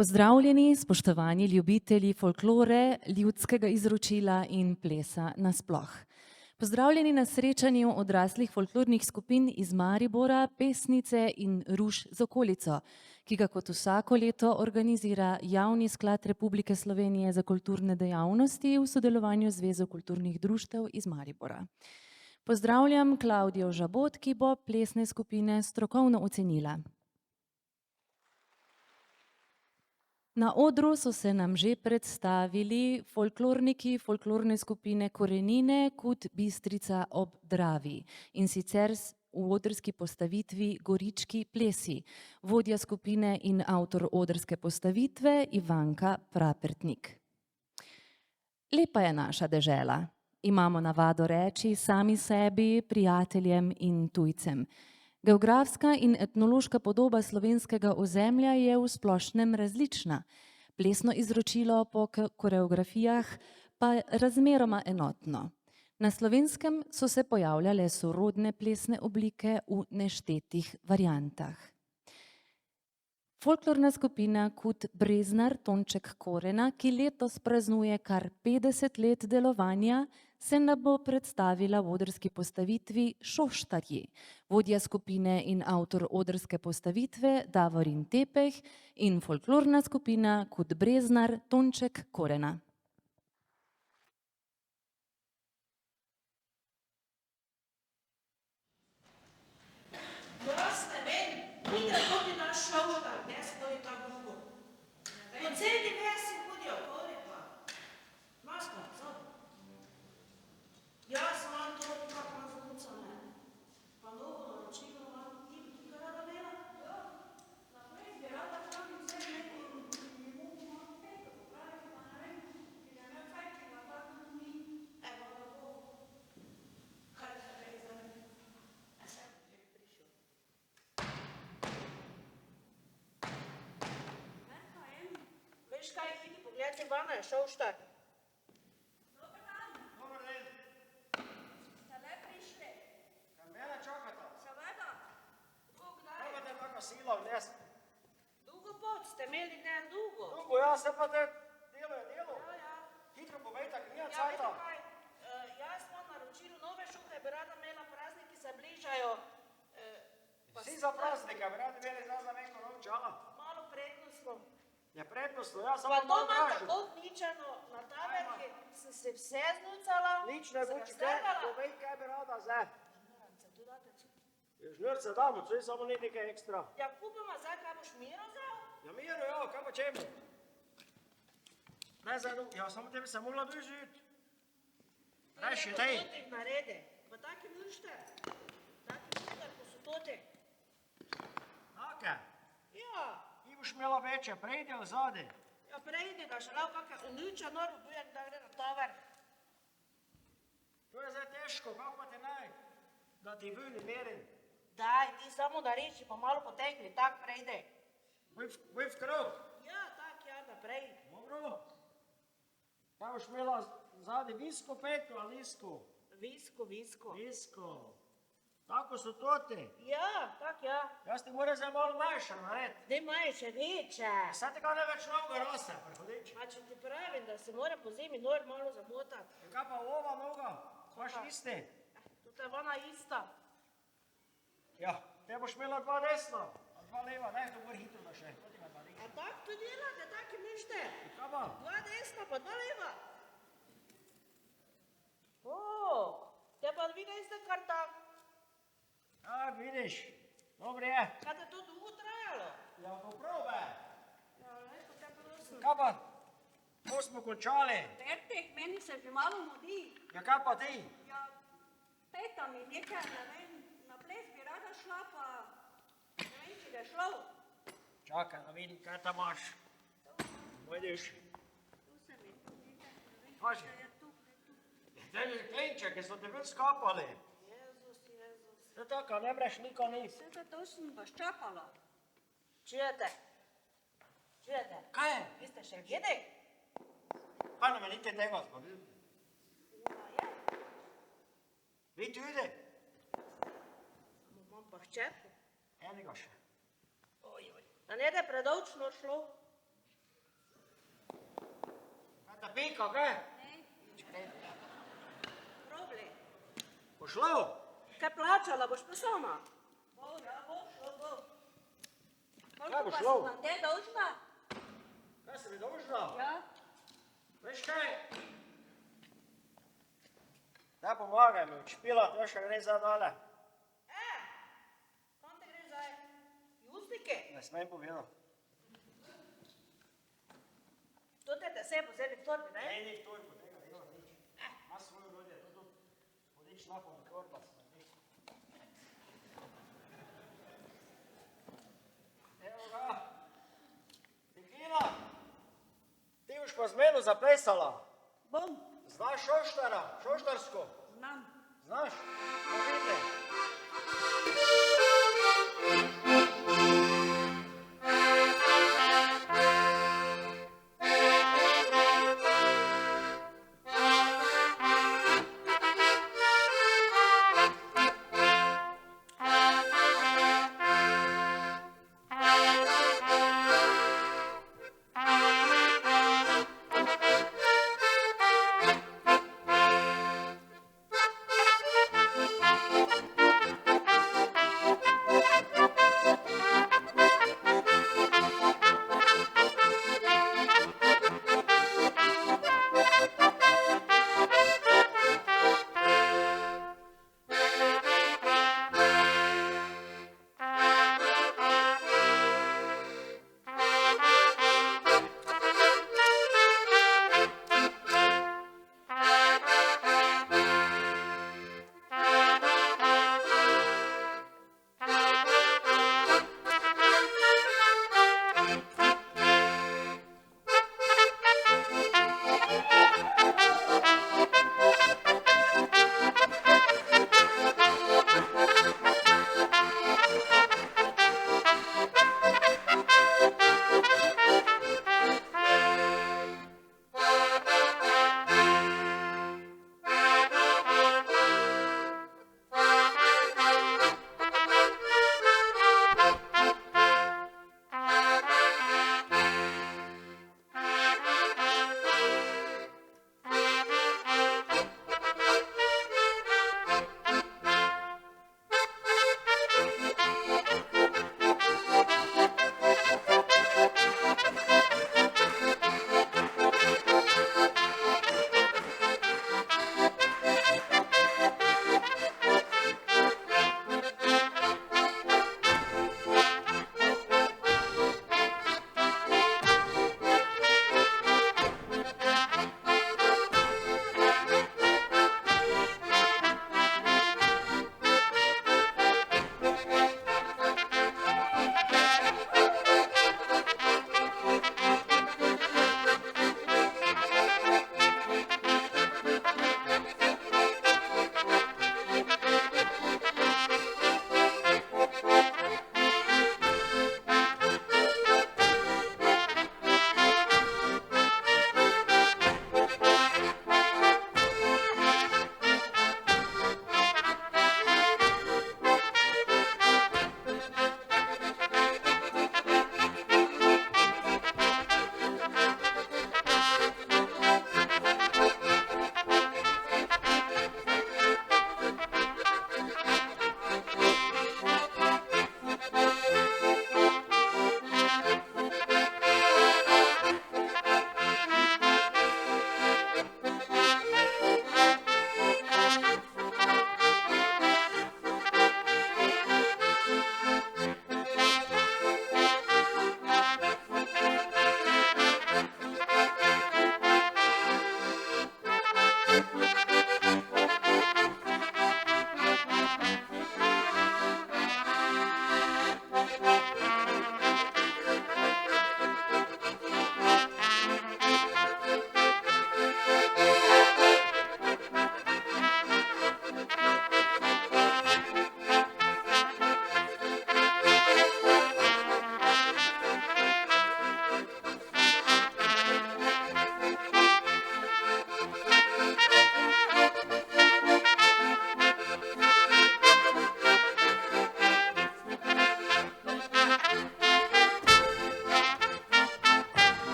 Pozdravljeni, spoštovani ljubitelji folklore, ljudskega izročila in plesa nasploh. Pozdravljeni na srečanju odraslih folklornih skupin iz Maribora, Pesnice in Ruš z okolico, ki ga kot vsako leto organizira Javni sklad Republike Slovenije za kulturne dejavnosti v sodelovanju z Zvezo kulturnih društev iz Maribora. Pozdravljam Klavdijo Žabot, ki bo plesne skupine strokovno ocenila. Na odru so se nam že predstavili folklorniki folklorne skupine Korenine Kut Bistrica ob Dravi, in sicer v odrski postavitvi Gorički plesi, vodja skupine in avtor odrske postavitve Ivanka Prapertnik. Lepa je naša dežela, imamo navado reči sami sebi, prijateljem in tujcem. Geografska in etnološka podoba slovenskega ozemlja je v splošnem različna, plesno izročilo po koreografijah pa razmeroma enotno. Na Slovenskem so se pojavljale sorodne plesne oblike v neštetih variantah. Folklorna skupina Kut Breznar Tonček Korena, ki letos praznuje kar 50 let delovanja, se nam bo predstavila v odrski postavitvi Šoštarji, vodja skupine in avtor odrske postavitve Davorin Tepeh in folklorna skupina Kut Breznar Tonček Korena. Ivana je Šoštar. Dobar dan. Dobar dan. Ste le prišli? Kaj mene čakata? Seveda. Kako kdaj? Kaj pa te taka sila vnes? Dolgo pot ste imeli, ne dolgo. Dolgo, ja, se pa te delo je delo. Ja. Hitro povejte, knjiga Ja, cajta. veste kaj, jaz imam naročilo nove šuhe, bi rada imela, prazniki se bližajo. Vsi za praznike, bi radi imeli zdaj za neko nov čala. Malo prednostno. Je prednostno, ja, Pa samo to malo imam dražjo. tako vničeno na taverki, sem se vse znucala. Nič ne sem vučite, raztrgala. povej, kaj bi rada zdaj. Žnurance, tu date cu. Žnurce damo, to je samo ni nekaj ekstra. Ja, kupimo zdaj, kaj boš miro vzel? Ja, miro, ja, kaj pa čemu? Ne, zdaj, ja, samo tebi se mogla držiti. Reši, tej. Ti jih naredi, pa taki nušte. Taki nušte, ko so toti. Take. Ja. Ti boš imela večje, prejdi ali zadi. Ja, prejdi, da še lahko kakaj unuča nor obujem, da gre na tovar. To je zdaj težko, kako pa te naj, da ti vini merim. Daj, ti samo da reči, pa malo potegni, tak prejdi. Boj v krog. Ja, tak, ja, naprej. Dobro. Kaj boš imela zadi visko peko ali lisko? Visko, visko. Visko. Tako so toti. Ja, tak, ja. Jaz ti moram zdaj malo manjša narediti. Ne manjše, večje. Saj tega ne več noga raste, prehodič. A če ti pravim, da se moram po zimi nor malo zamotati. Kaj pa ova noga? Imaš isti? Tudi je ona ista. Ja, te boš imela dva desna, a dva leva, ne, to mora hitro da še. A tak to delate, taki mište? Kaj pa? Dva desna, pa dva leva. O, te pa vi niste kar tak. Ja, vidiš, dobro je. Kaj te to dolgo trajalo? Ja, to probe. Ja, lepo te prosim. Kaj pa, to smo končali. Fertik, meni se že malo mudi. Ja, kaj pa ti? Ja, teta mi nekaj, ne vem, na ples bi rada šla, pa ne vem, če ga šlo. Čakaj, da vidim, kaj tam imaš. Vidiš, Tu se mi tu nekaj, ne vem, Paži. če je tu, ne tu. te že klinče, ki so te ven skapali. Jezus, Jezus. To tako, ne breš niko nič. Vse za to sem vas čakala. Čujete? Čujete? Kaj je? Vi ste še gledali? Pa ne me niti tega zgodil. Ja, je. Vi tudi? Imam pa hčerko. Enega še. Da ne da predolčno šlo. Kaj ta pika, kaj? Ne, problem. Bo šlo? Kaj plačala, boš pa sama? Bo, ja, bo, šlo bo. Kaj bo Koliko pa šlo? sem vam te dolžna? Kaj se mi dolžna? Ja, Veš kaj? Daj pomagaj mi, špila, to še gre za dale. Kam te gre zdaj? Juznike? Ne smem povedati. To te vse vzeli v torbi, ne? Ni v torbu, tega dela nič. Imaš svoje rodje, to tu hodiš napol na korba, se naredi. Evo ga. Teklina, ti boš pa z meno zaplesala. bom, Znaš šoštara, šoštarsko? znam. Znaš? Pa vidi.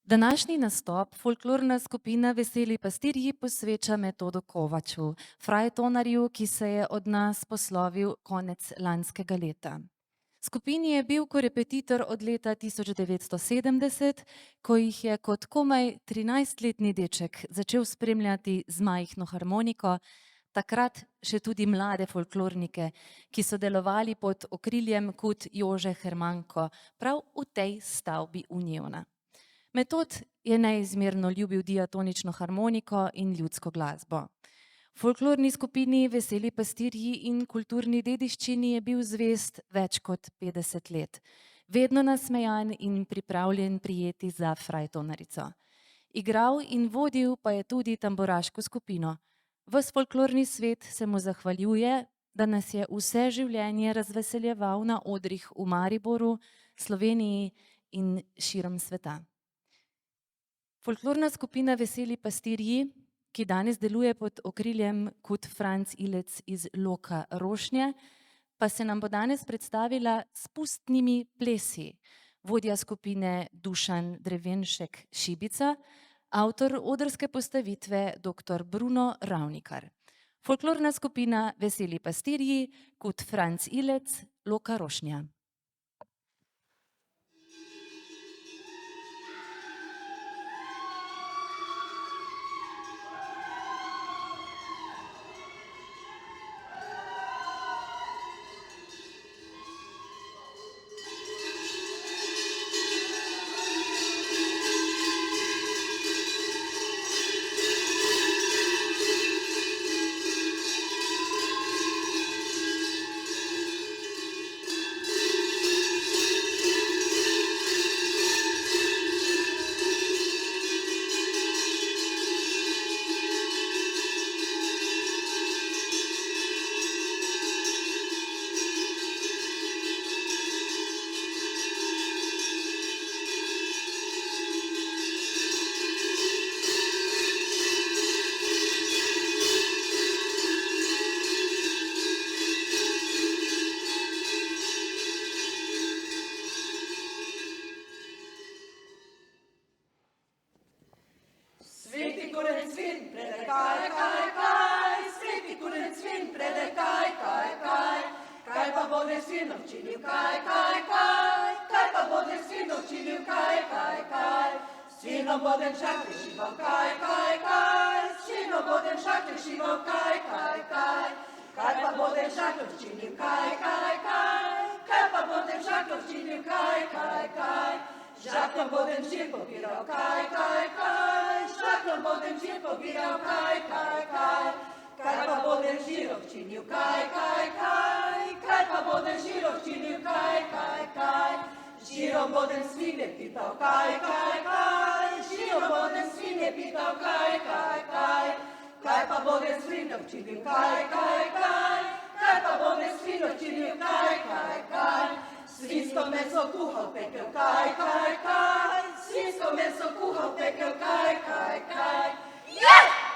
Današnji nastop folklorna skupina Veseli pastirji posveča Metodu Kovaču, frajtonarju, ki se je od nas poslovil konec lanskega leta. Skupini je bil korepetitor od leta 1970, ko jih je kot komaj 13-letni deček začel spremljati z majhno harmoniko, takrat še tudi mlade folklornike, ki so delovali pod okriljem kot Jože Hermanko, prav v tej stavbi Uniona. Metod je neizmerno ljubil diatonično harmoniko in ljudsko glasbo. Folklorni skupini Veseli pastirji in kulturni dediščini je bil zvest več kot 50 let, vedno nasmejan in pripravljen prijeti za frajtonarico. Igral in vodil pa je tudi tamburaško skupino. Ves folklorni svet se mu zahvaljuje, da nas je vse življenje razveseljeval na odrih v Mariboru, Sloveniji in širom sveta. Folklorna skupina Veseli pastirji, ki danes deluje pod okriljem kot Franc Ilec iz Loka Rošnje, pa se nam bo danes predstavila s pustnimi plesi. Vodja skupine Dušan Drevenšek Šibica, avtor odrske postavitve dr. Bruno Ravnikar. Folklorna skupina Veseli pastirji kot Franc Ilec, Loka Rošnja. Sveti kurent svin, prede kaj, kaj, kaj, sveti kurent svin, prede kaj, kaj, kaj, kaj pa bude svinov činil, kaj, kaj, kaj, kaj pa bude svinov činil, kaj, kaj, kaj, svinom bodem šakli šival, kaj, kaj, kaj, svinom bodem šakli šival, kaj, kaj, kaj, kaj pa bodem šakli činil, kaj, kaj, kaj, kaj pa bodem šakli činil, kaj, kaj, kaj, žaklom bodem žir pobiral, kaj, kaj, kaj, žaklom bodem žir pobiral, kaj, kaj, kaj, kaj pa bodem žirov činil, kaj, kaj, kaj, kaj pa bodem žirov činil, kaj, kaj, kaj, žirom bodem svine pital, kaj, kaj, kaj, žirom bodem svine pital, kaj, kaj, kaj, kaj pa bodem svinov činil, kaj, kaj, kaj, kaj pa bodem svinov činil, kaj, kaj, kaj, svinsko meso kuhal, pekel, kaj, kaj, kaj, svinsko meso kuhal, pekel, kaj, kaj, kaj, jej!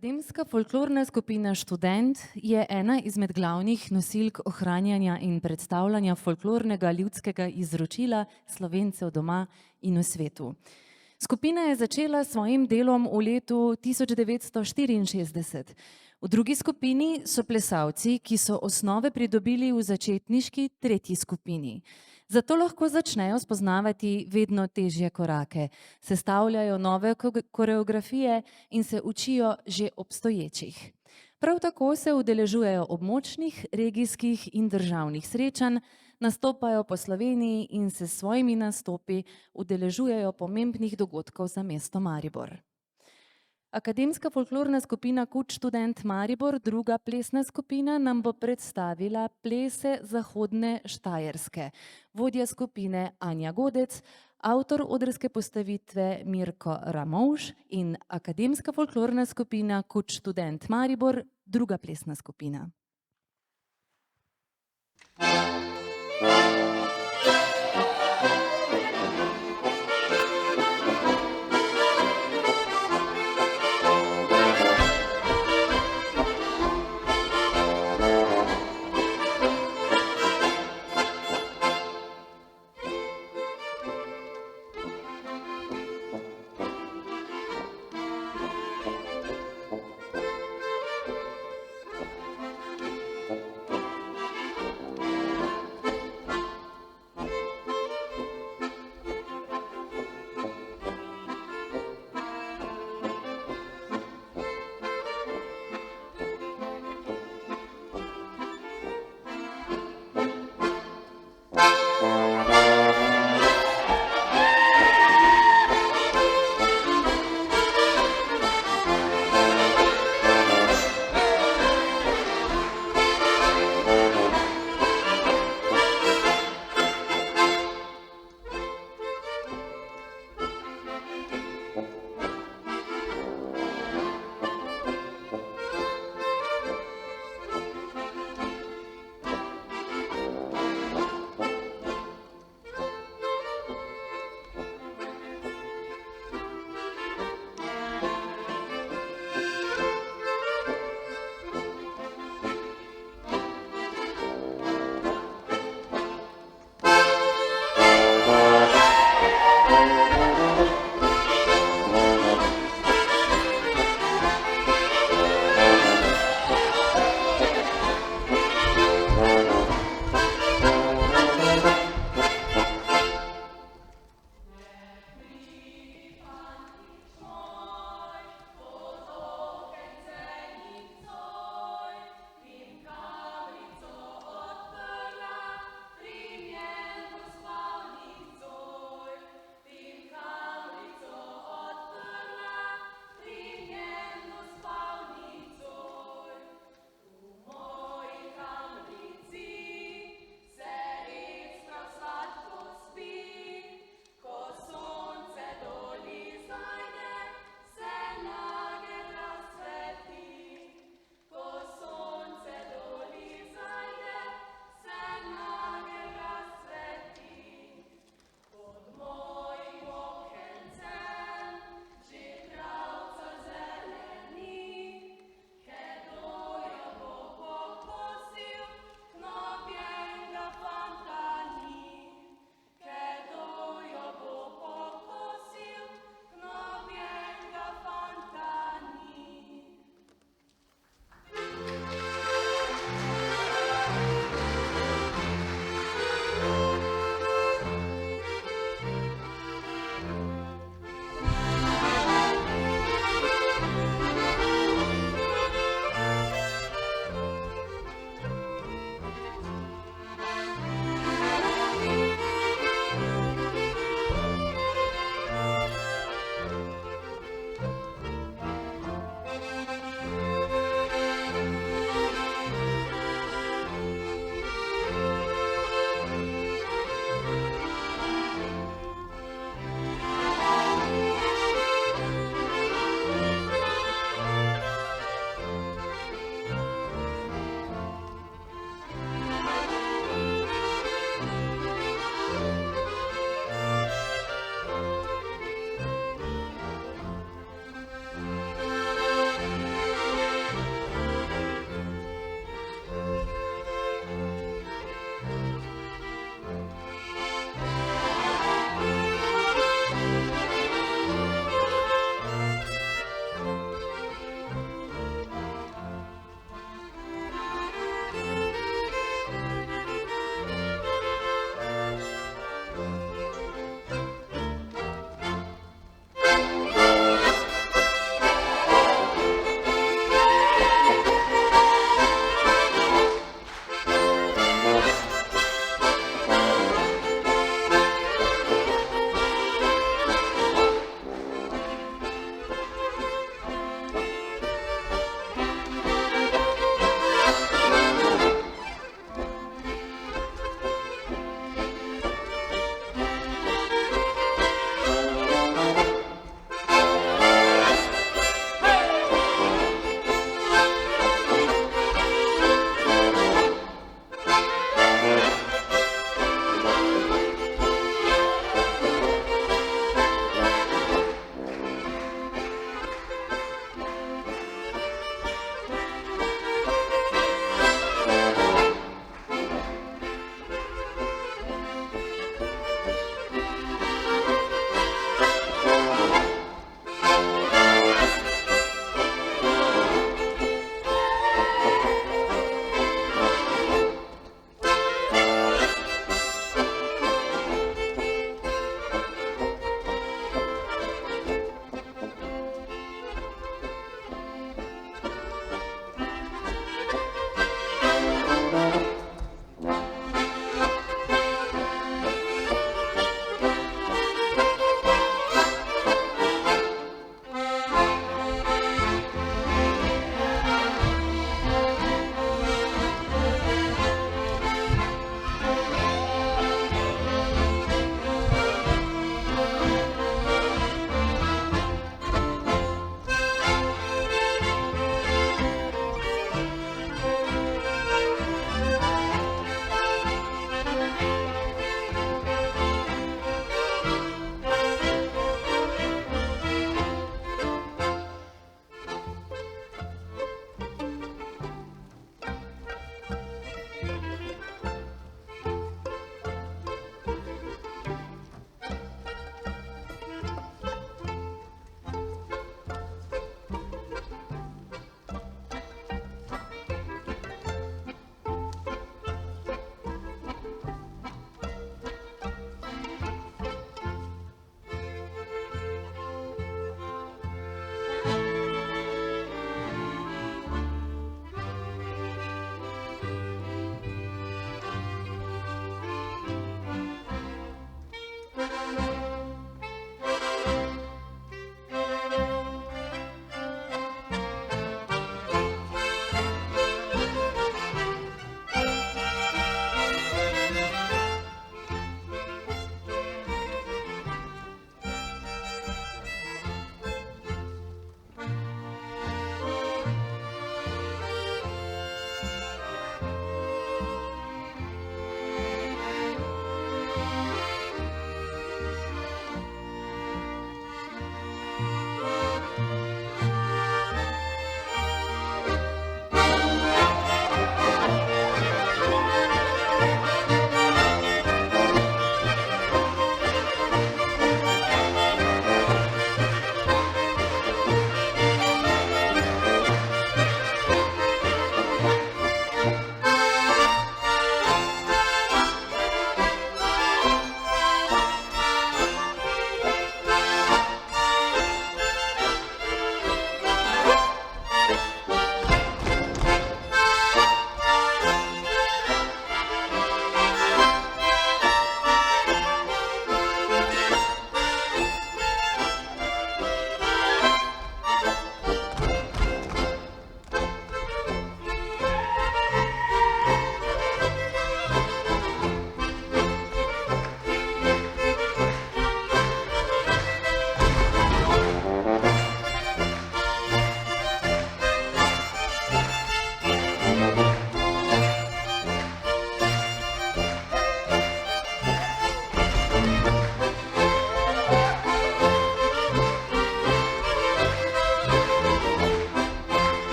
Akademska folklorna skupina Študent je ena izmed glavnih nosilk ohranjanja in predstavljanja folklornega ljudskega izročila Slovencev doma in v svetu. Skupina je začela s svojim delom v letu 1964. V drugi skupini so plesalci, ki so osnove pridobili v začetniški tretji skupini. Zato lahko začnejo spoznavati vedno težje korake, sestavljajo nove koreografije in se učijo že obstoječih. Prav tako se udeležujejo območnih, regijskih in državnih srečanj, nastopajo po Sloveniji in se s svojimi nastopi udeležujejo pomembnih dogodkov za mesto Maribor. Akademska folklorna skupina KUD Študent Maribor, druga plesna skupina, nam bo predstavila plese zahodne Štajerske. Vodja skupine Anja Godec, avtor odrske postavitve Mirko Ramovš in Akademska folklorna skupina KUD Študent Maribor, druga plesna skupina.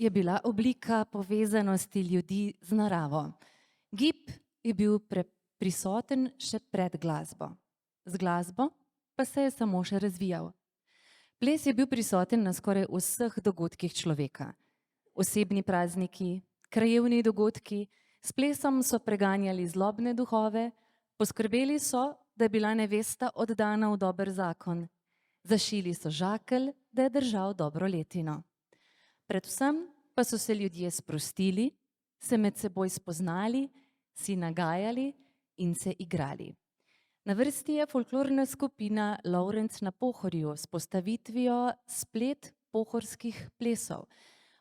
je bila oblika povezanosti ljudi z naravo. Gib je bil prisoten še pred glasbo. Z glasbo pa se je samo še razvijal. Ples je bil prisoten na skoraj vseh dogodkih človeka. Osebni prazniki, krajevni dogodki, s plesom so preganjali zlobne duhove, poskrbeli so, da je bila nevesta oddana v dober zakon. Zašili so žakelj, da je držal dobro letino. Predvsem pa so se ljudje sprostili, se med seboj spoznali, si nagajali in se igrali. Na vrsti je folklorna skupina Lovrenc na Pohorju s postavitvijo Splet pohorskih plesov.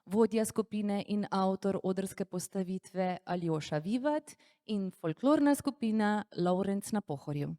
Vodja skupine in avtor odrske postavitve Aljoša Vivat in folklorna skupina Lovrenc na Pohorju.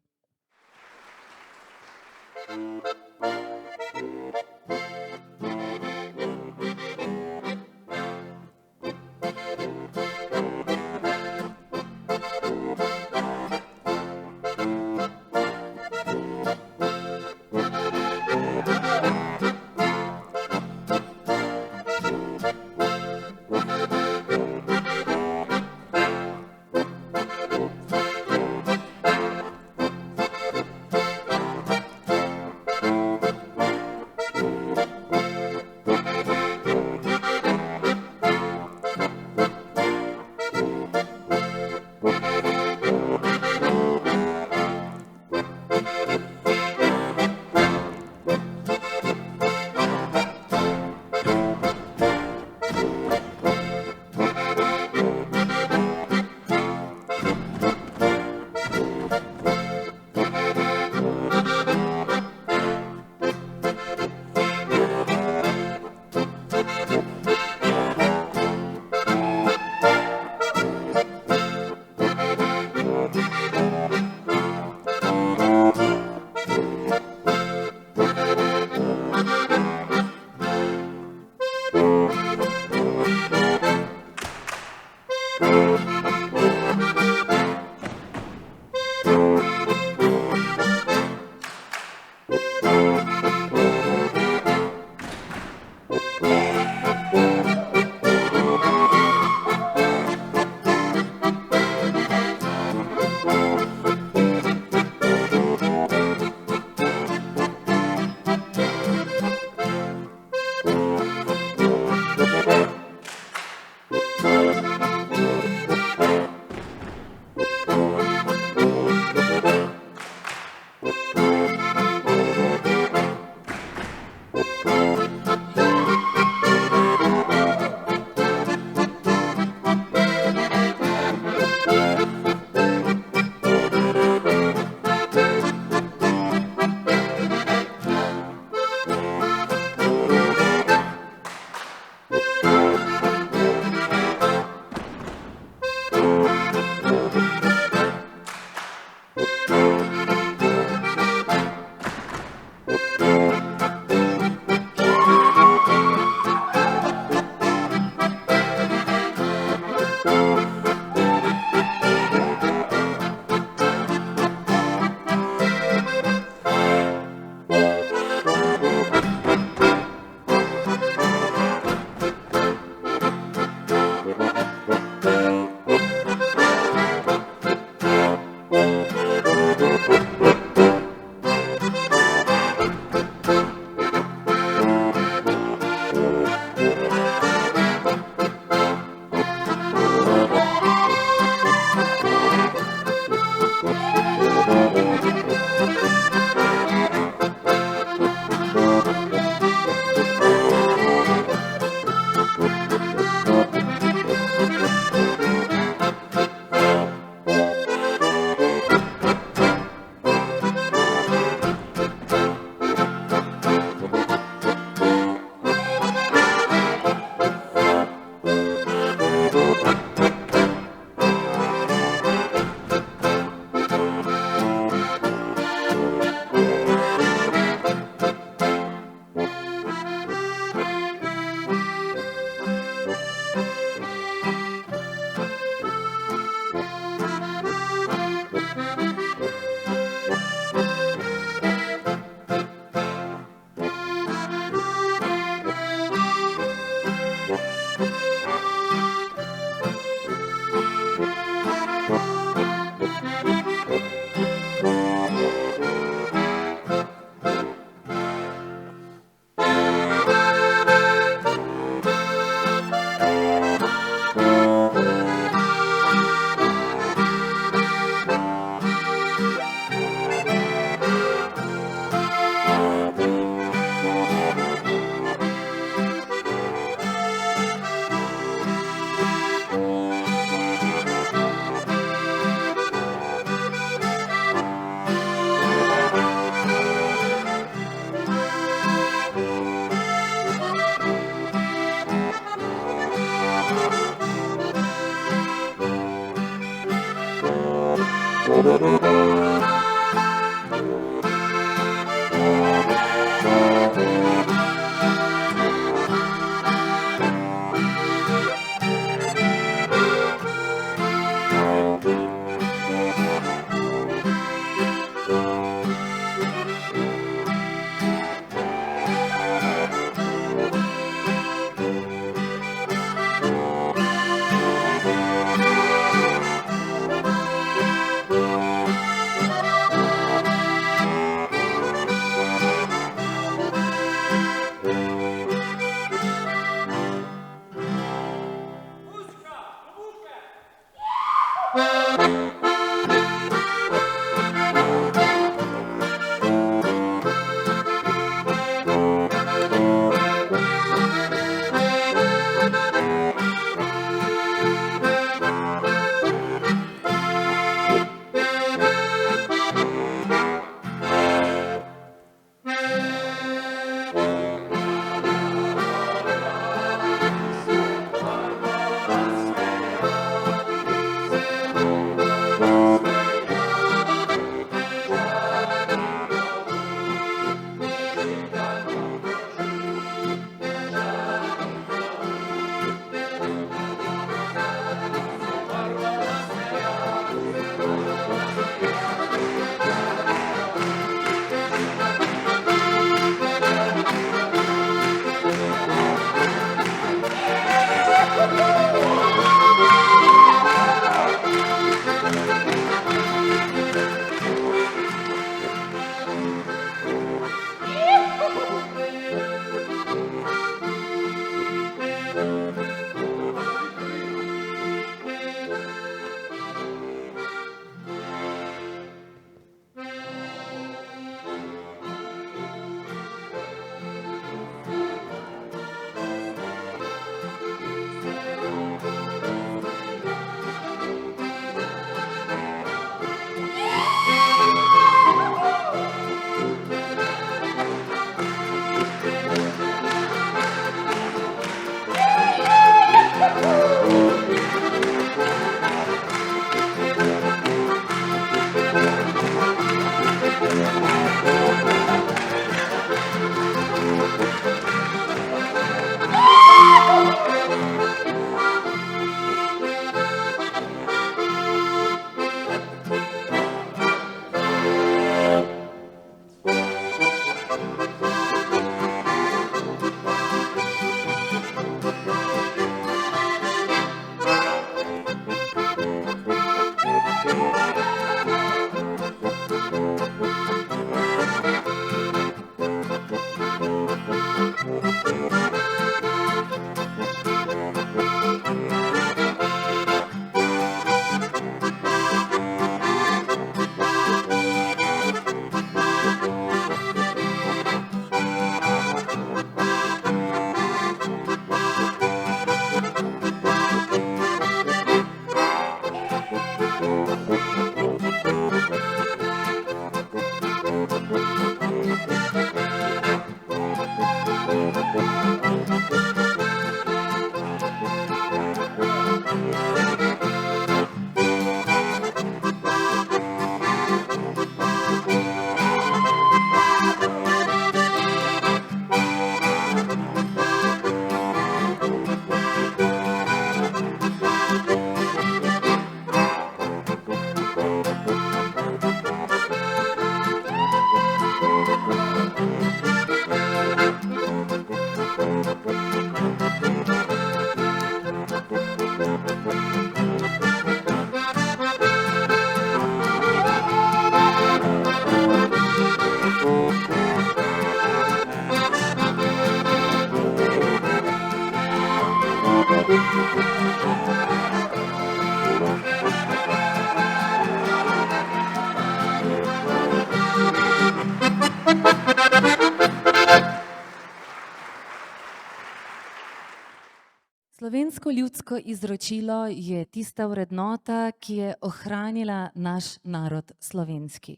Slovensko ljudsko izročilo je tista vrednota, ki je ohranila naš narod slovenski.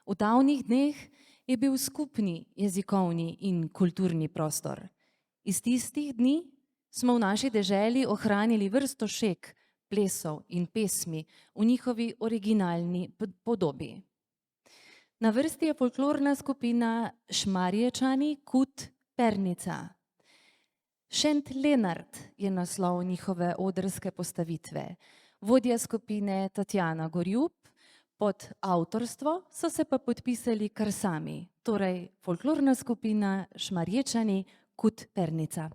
V davnih dneh je bil skupni jezikovni in kulturni prostor. Iz tistih dni smo v naši deželi ohranili vrsto šeg, plesov in pesmi v njihovi originalni podobi. Na vrsti je folklorna skupina Šmarječani Kut Pernica. Šent Lenart je naslov njihove odrske postavitve. Vodja skupine Tatjana Gorjup, pod avtorstvo so se pa podpisali kar sami, torej folklorna skupina Šmarječani Kut Pernica.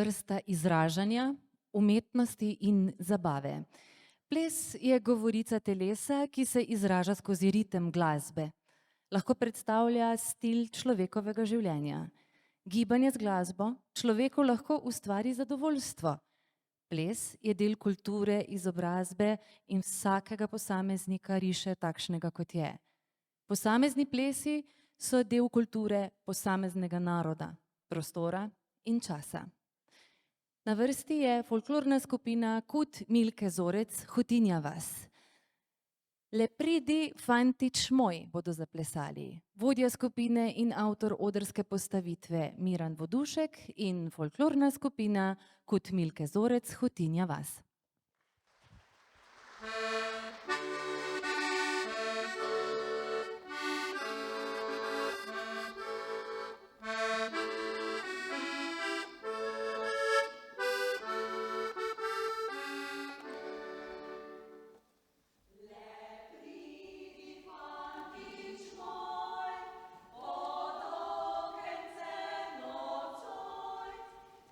vrsta izražanja, umetnosti in zabave. Ples je govorica telesa, ki se izraža skozi ritem glasbe. Lahko predstavlja stil človekovega življenja. Gibanje z glasbo človeku lahko ustvari zadovoljstvo. Ples je del kulture, izobrazbe in vsakega posameznika riše takšnega, kot je. Posamezni plesi so del kulture posameznega naroda, prostora in časa. Na vrsti je folklorna skupina Kut Milke Zorec Hotinja vas. Le pridi, fantič moj, bodo zaplesali. Vodja skupine in avtor odrske postavitve Miran Vodušek in folklorna skupina Kut Milke Zorec Hotinja vas.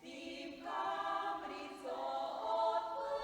Tim kamrico odpri.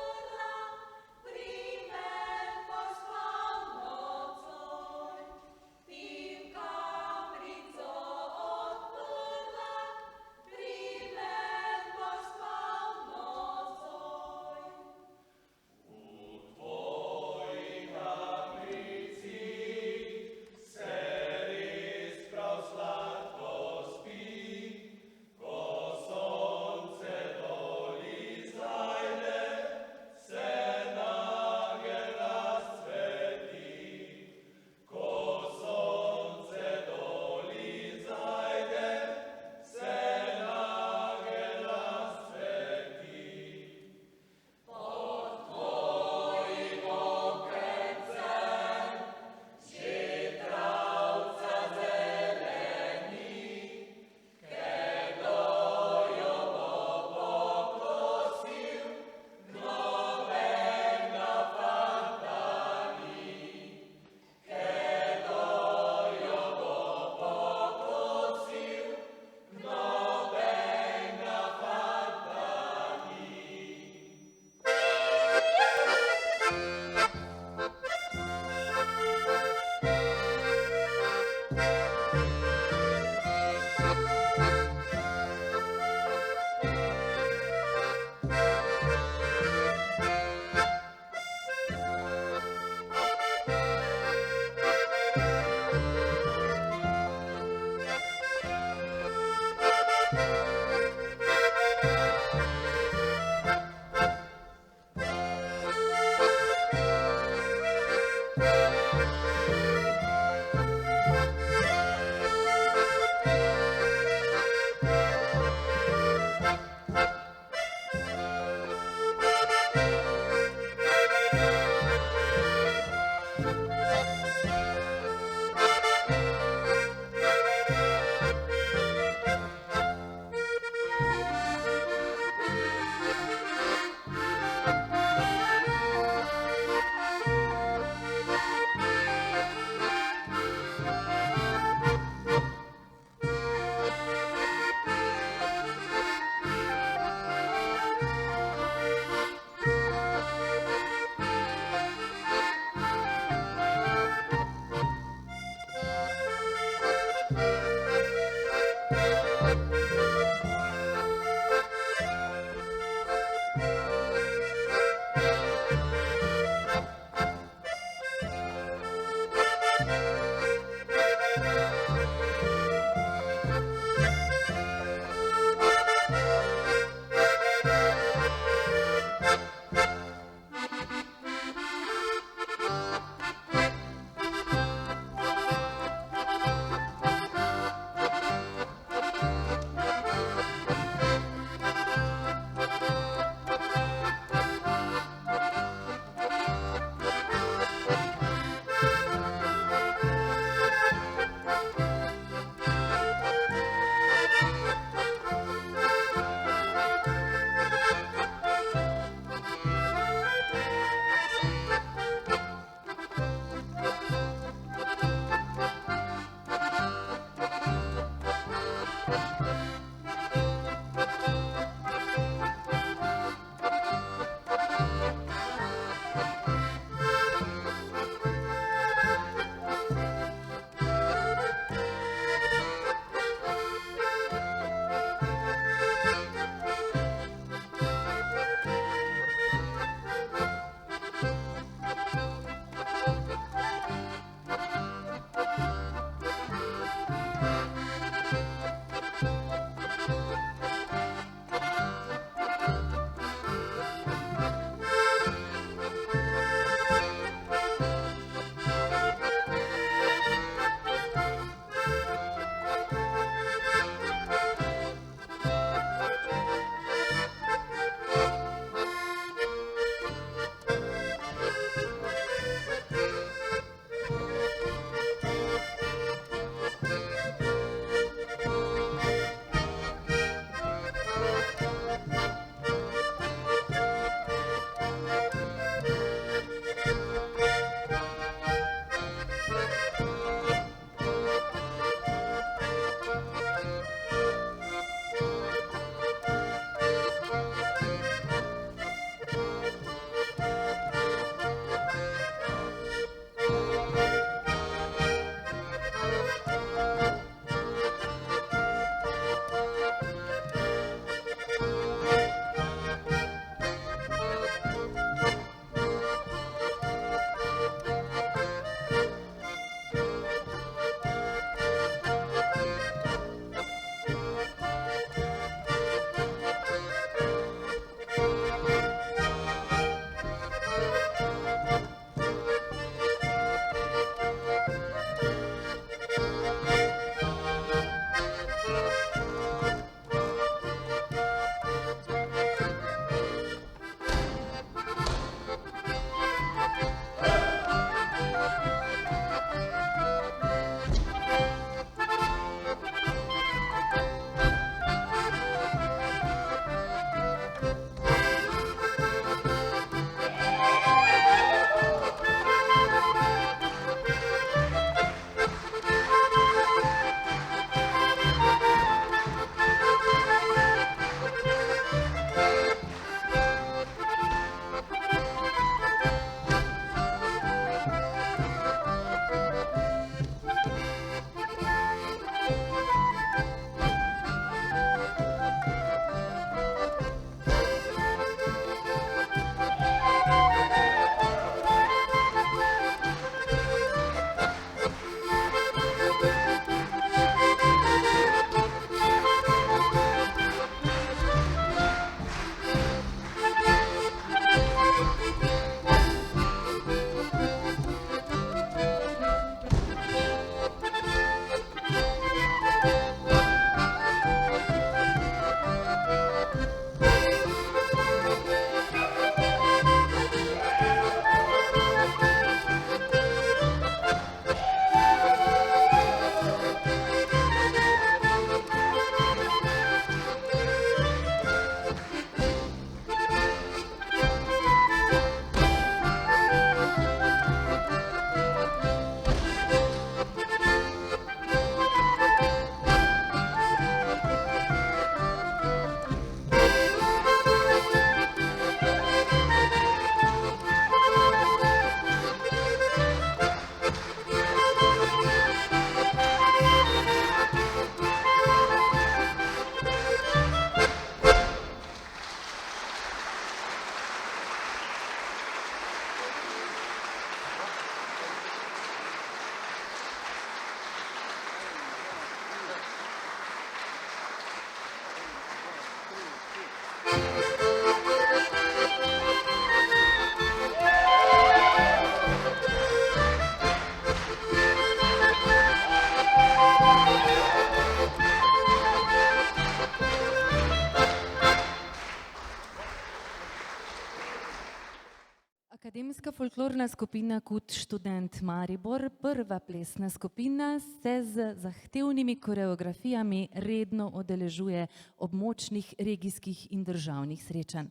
Akademska folklorna skupina Kud študent Maribor, prva plesna skupina, se z zahtevnimi koreografijami redno udeležuje območnih, regijskih in državnih srečanj.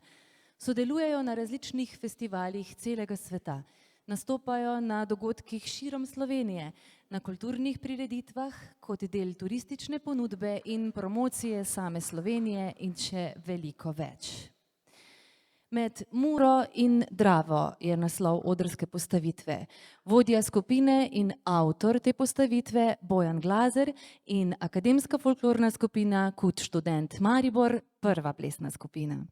Sodelujejo na različnih festivalih celega sveta, nastopajo na dogodkih širom Slovenije, na kulturnih prireditvah kot del turistične ponudbe in promocije same Slovenije in še veliko več. Med Muro in Dravo je naslov odrske postavitve. Vodja skupine in avtor te postavitve Bojan Glazer in Akademska folklorna skupina Kud študent Maribor, prva plesna skupina.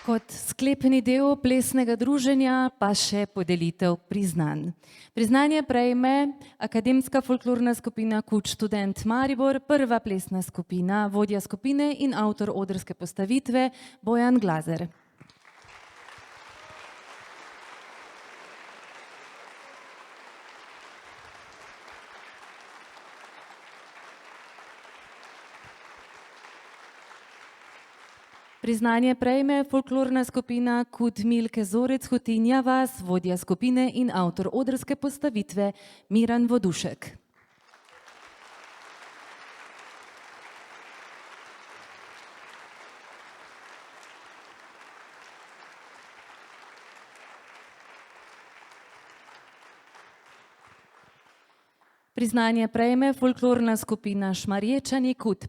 Kot sklepni del plesnega druženja pa še podelitev priznanj. Priznanje prejme Akademska folklorna skupina Kud študent Maribor, prva plesna skupina, vodja skupine in avtor odrske postavitve Bojan Glazer. Priznanje prejme folklorna skupina Kud Milke Zorec Hotinja vas, vodja skupine in avtor odrske postavitve Miran Vodušek. Priznanje prejme folklorna skupina Šmarječani Kud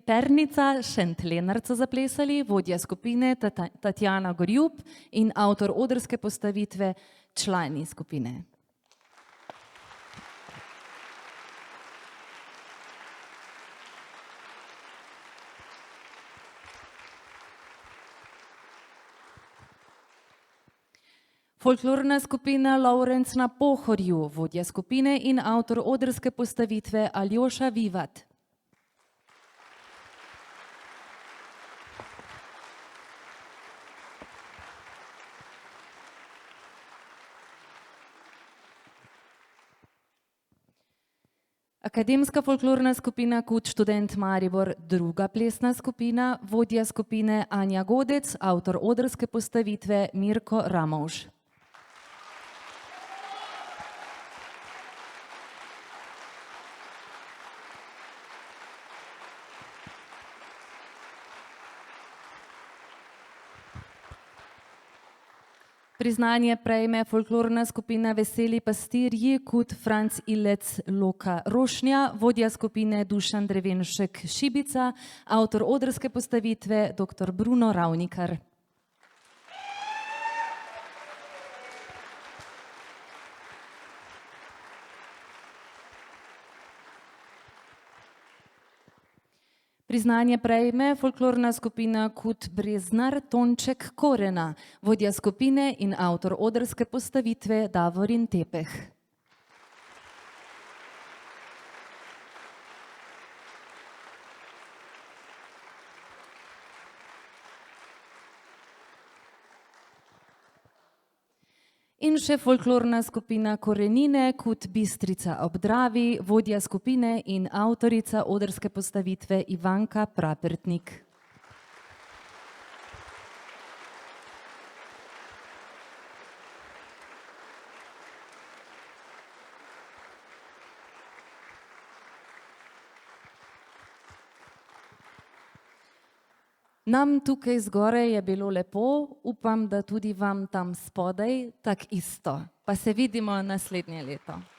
Pernica, Šentlenarc so zaplesali, vodja skupine Tatjana Gorjub in avtor odrske postavitve člani skupine. Folklorna skupina Lovrenc na Pohorju, vodja skupine in avtor odrske postavitve Aljoša Vivat. Akademska folklorna skupina Kud študent Maribor, druga plesna skupina, vodja skupine Anja Godec, avtor odrske postavitve Mirko Ramovš. Priznanje prejme folklorna skupina Veseli pastirji Kud Franc Ilec Loka Rošnja, vodja skupine Dušan Drevenšek Šibica, avtor odrske postavitve dr. Bruno Ravnikar. Priznanje prejme folklorna skupina Kud Breznar Tonček Korena, vodja skupine in avtor odrske postavitve Davorin Tepeh. In še folklorna skupina Korenine Kud Bistrica ob Dravi, vodja skupine in avtorica odrske postavitve Ivanka Prapertnik. Nam tukaj zgoraj je bilo lepo, upam, da tudi vam tam spodaj tak isto. Pa se vidimo naslednje leto.